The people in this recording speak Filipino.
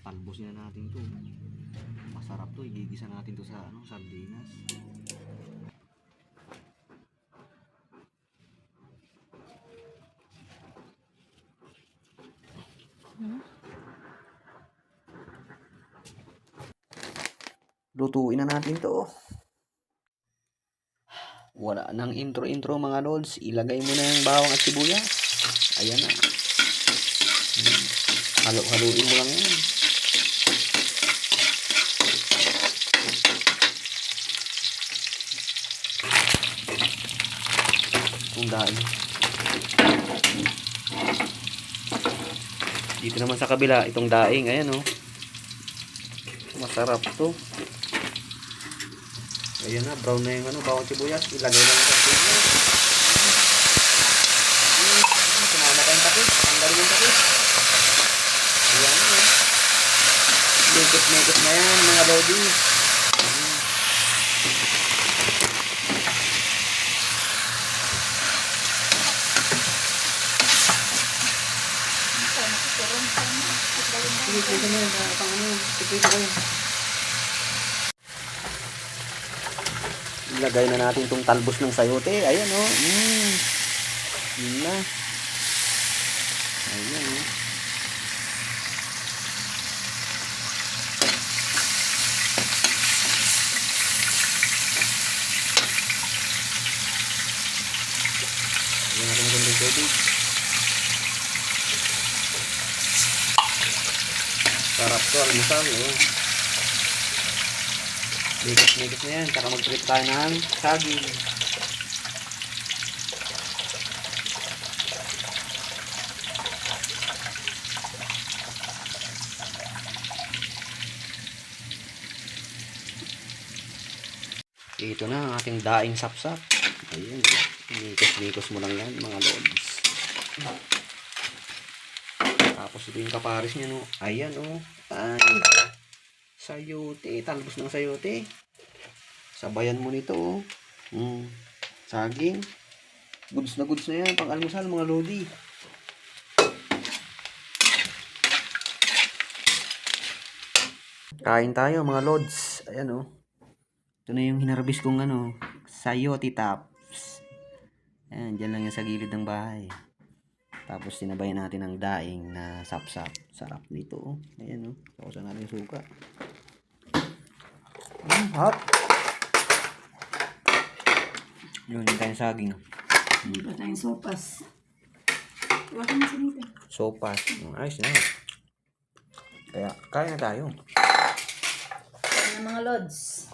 Talbosin na natin to. Masarap to. Igigisa natin to sa sardinas. Lutuin na natin to. Wala nang intro mga lods. Ilagay mo na yung bawang at sibuyas. Ayan na. Halo-haluin mo lang yan. Itong daing. Dito naman sa kabila, itong daing. Ayan o. Masarap to. Ayan na, brown na yung bawang sibuyas. Ilagay na yung sardinas. Tumama tayong tapos. Ang galing yung tapos. Ayan na. Mekos-mekos na yan mga lodi. Ilagay na natin itong talbos ng sayote. Ayan o. Yun na. Ayan o. Ayan natin magandang tubig. Sarap to, almusal o. Mikos-mikos na yan. Saka mag-trip tayo ng saging. Ito na ang ating daing sapsap. Ayan. Mikos-mikos mo lang yan mga lods. Tapos ito yung kaparis niya no. Ayan o. Ay. Sayote. Talbos ng sayote. Sabayan mo nito o. Saging. Goods na yan. Pang almusal mga lodi. Kain tayo mga lods. Ayan o. Ito na yung hinarbis kong sayote tops. Ayan. Dyan lang yan sa gilid ng bahay. Tapos sinabayan natin ng daing na sapsap. Sarap nito o. Ayan o. Sausan natin yung suka. Hot. Yun, hindi tayong saging. Hindi pa tayong sopas. Huwag ka na sinita. Sopas. Ayos na. Kaya, kaya na tayo. Kaya na mga lods.